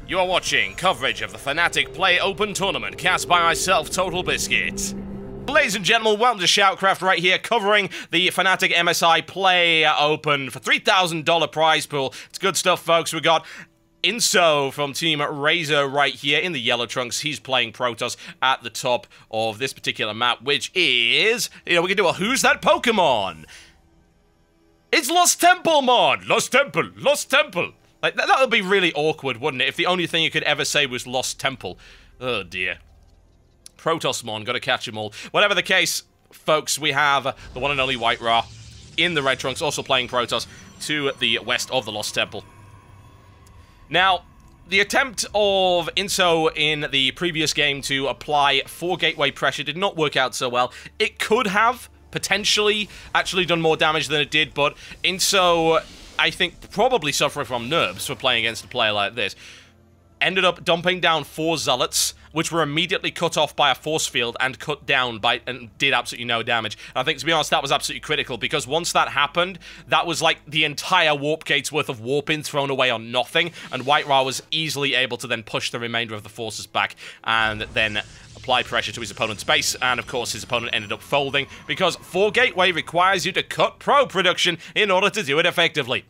You are watching coverage of the Fnatic PlayOPEN tournament cast by myself, Totalbiscuit. Ladies and gentlemen, welcome to SHOUTcraft right here, covering the FnaticMSI PlayOPEN for $3,000 prize pool. It's good stuff, folks. We got Inso from Team Razor right here in the yellow trunks. He's playing Protoss at the top of this particular map, which is, we can do a Who's That Pokemon? It's Lost Temple mod! Lost Temple! Lost Temple! Like, that would be really awkward, wouldn't it, if the only thing you could ever say was Lost Temple. Oh, dear. Protosmon, gotta catch them all. Whatever the case, folks, we have the one and only White Ra in the red trunks, also playing Protoss to the west of the Lost Temple. Now, the attempt of Inso in the previous game to apply 4 gateway pressure did not work out so well. It could have potentially actually done more damage than it did, but Inso, I think, probably suffering from nerves for playing against a player like this, ended up dumping down 4 Zealots, which were immediately cut off by a force field and cut down by, and did absolutely no damage. And I think, to be honest, that was absolutely critical, because once that happened, that was like the entire warp gate's worth of warping thrown away on nothing, and White Ra was easily able to then push the remainder of the forces back and then apply pressure to his opponent's base, and of course his opponent ended up folding, because 4 gateway requires you to cut pro production in order to do it effectively.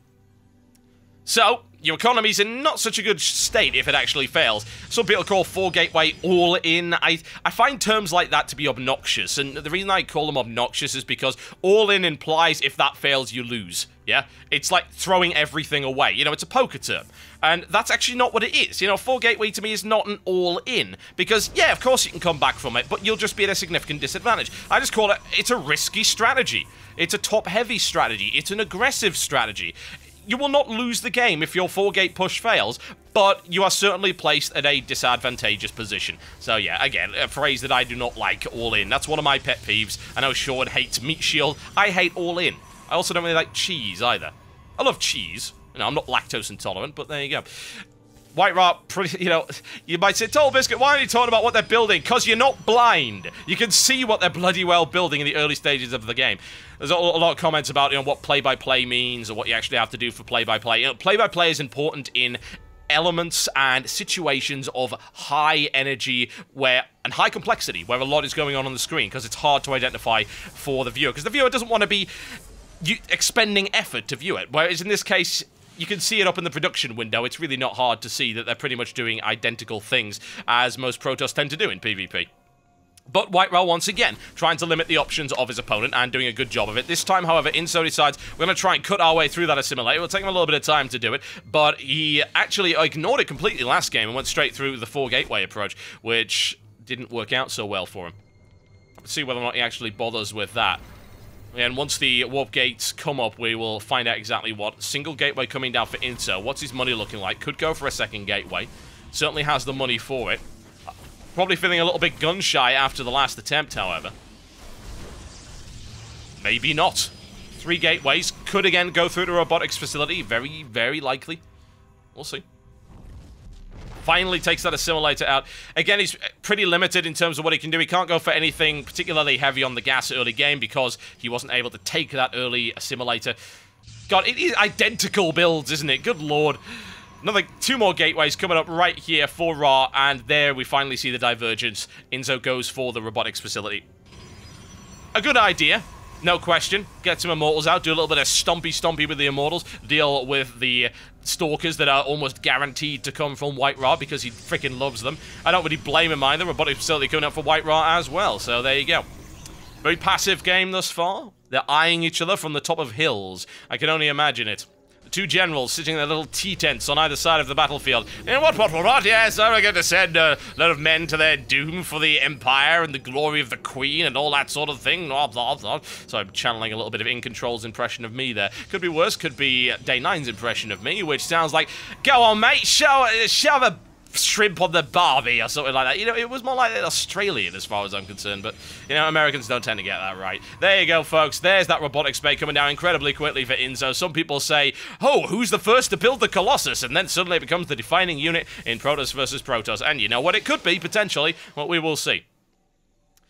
So, your economy's in not such a good state if it actually fails. Some people call 4 gateway all in. I find terms like that to be obnoxious, and the reason I call them obnoxious is because all in implies if that fails, you lose. Yeah? It's like throwing everything away. It's a poker term. And that's actually not what it is. 4 gateway to me is not an all in, because, yeah, of course you can come back from it, but you'll just be at a significant disadvantage. I just call it's a risky strategy. It's a top-heavy strategy. It's an aggressive strategy. You will not lose the game if your 4-gate push fails, but you are certainly placed at a disadvantageous position. So yeah, again, a phrase that I do not like, all in. That's one of my pet peeves. I know Sean hates meat shield. I hate all in. I also don't really like cheese either. I love cheese. I'm not lactose intolerant, but there you go. White Ra, you might say, Totalbiscuit, why are you talking about what they're building? Because you're not blind. You can see what they're bloody well building in the early stages of the game. There's a lot of comments about, what play-by-play means or what you actually have to do for play-by-play. Play-by-play is important in elements and situations of high energy and high complexity, where a lot is going on the screen, because it's hard to identify for the viewer, because the viewer doesn't want to be expending effort to view it. Whereas in this case, you can see it up in the production window. It's really not hard to see that they're pretty much doing identical things as most Protoss tend to do in PvP. But White Ra, once again, trying to limit the options of his opponent and doing a good job of it. This time, however, Inso decides we're going to try and cut our way through that assimilator. It'll take him a little bit of time to do it, but he actually ignored it completely last game and went straight through the 4 gateway approach, which didn't work out so well for him. Let's see whether or not he actually bothers with that. And once the warp gates come up, we will find out exactly what. Single gateway coming down for Inso. What's his money looking like? Could go for a 2nd gateway. Certainly has the money for it. Probably feeling a little bit gun-shy after the last attempt, however. Maybe not. 3 gateways. Could again go through the robotics facility. Very, very likely. We'll see. Finally takes that assimilator out. Again, he's pretty limited in terms of what he can do. He can't go for anything particularly heavy on the gas early game because he wasn't able to take that early assimilator. God, it is identical builds, isn't it? Good lord. Another 2 more gateways coming up right here for Ra, and there we finally see the divergence. Inso goes for the robotics facility. A good idea. No question. Get some Immortals out, do a little bit of stompy with the Immortals, deal with the Stalkers that are almost guaranteed to come from White Ra because he freaking loves them. I don't really blame him either. Robotic facility coming up for White Ra as well, so there you go. Very passive game thus far. They're eyeing each other from the top of hills. I can only imagine it. 2 generals sitting in their little tea-tents on either side of the battlefield. And what, yes, I'm going to send a lot of men to their doom for the Empire and the glory of the Queen and all that sort of thing. So I'm channeling a little bit of In Control's impression of me there. Could be worse, could be Day 9's impression of me, which sounds like, go on, mate, shove a shrimp on the barbie or something like that. It was more like Australian as far as I'm concerned, but, Americans don't tend to get that right. There you go, folks. There's that robotics bay coming down incredibly quickly for Inso. Some people say, oh, who's the first to build the Colossus? And then suddenly it becomes the defining unit in Protoss versus Protoss. And you know what? It could be, potentially, what we will see.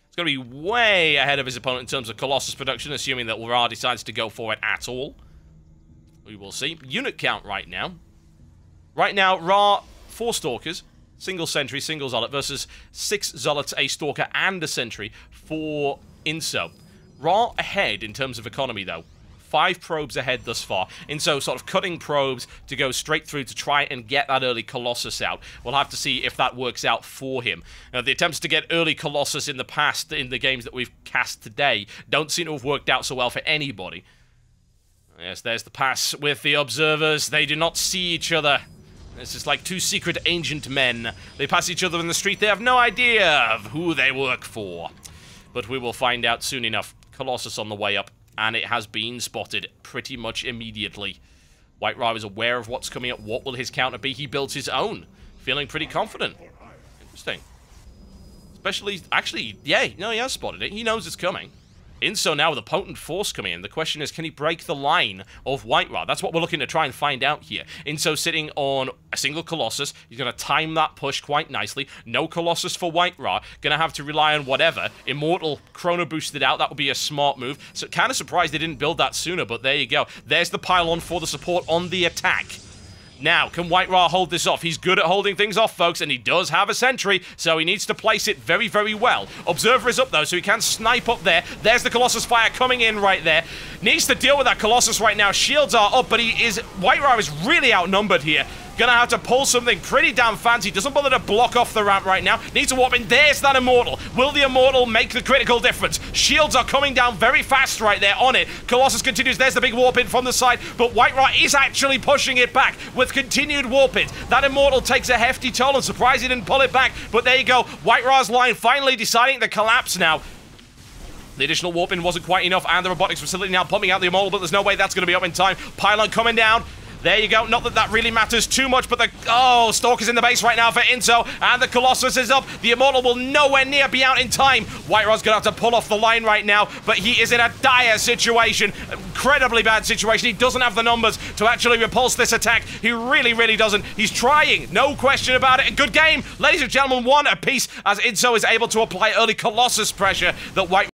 It's going to be way ahead of his opponent in terms of Colossus production, assuming that Ra decides to go for it at all. We will see. Unit count right now. Right now, Ra 4 Stalkers, single Sentry, single Zealot, versus 6 Zealots, a Stalker, and a Sentry for Inso. Ra ahead in terms of economy, though. 5 probes ahead thus far. Inso sort of cutting probes to go straight through to try and get that early Colossus out. We'll have to see if that works out for him. The attempts to get early Colossus in the past, in the games that we've cast today, don't seem to have worked out so well for anybody. Yes, there's the pass with the observers. They do not see each other. This is like 2 secret ancient men. They pass each other in the street. They have no idea of who they work for. But we will find out soon enough. Colossus on the way up. And it has been spotted pretty much immediately. White Ra is aware of what's coming up. What will his counter be? He builds his own. Feeling pretty confident. Interesting. Especially, actually, yeah, no, he has spotted it. He knows it's coming. Inso now with a potent force coming in. The question is, can he break the line of White Ra? That's what we're looking to try and find out here. Inso sitting on a single Colossus. He's going to time that push quite nicely. No Colossus for White Ra. Going to have to rely on whatever. Immortal Chrono boosted out. That would be a smart move. So kind of surprised they didn't build that sooner, but there you go. There's the pylon for the support on the attack. Now, can White Ra hold this off? He's good at holding things off, folks, and he does have a sentry, so he needs to place it very, very well. Observer is up, though, so he can snipe up there. There's the Colossus fire coming in right there. Needs to deal with that Colossus right now. Shields are up, but White Ra is really outnumbered here. Gonna have to pull something pretty damn fancy. Doesn't bother to block off the ramp right now. Needs to warp in. There's that Immortal. Will the Immortal make the critical difference? Shields are coming down very fast right there on it. Colossus continues. There's the big warp in from the side, but White Ra is actually pushing it back with continued warp ins. That Immortal takes a hefty toll. I'm surprised he didn't pull it back, but there you go. White Ra's line finally deciding to collapse now. The additional warp in wasn't quite enough, and the robotics facility now pumping out the Immortal, but there's no way that's going to be up in time. Pylon coming down. There you go. Not that that really matters too much, but oh, Stalker's in the base right now for Inso, and the Colossus is up. The Immortal will nowhere near be out in time. White Ra's going to have to pull off the line right now, but he is in a dire situation. Incredibly bad situation. He doesn't have the numbers to actually repulse this attack. He really, really doesn't. He's trying. No question about it. A good game. Ladies and gentlemen, 1 apiece as Inso is able to apply early Colossus pressure that White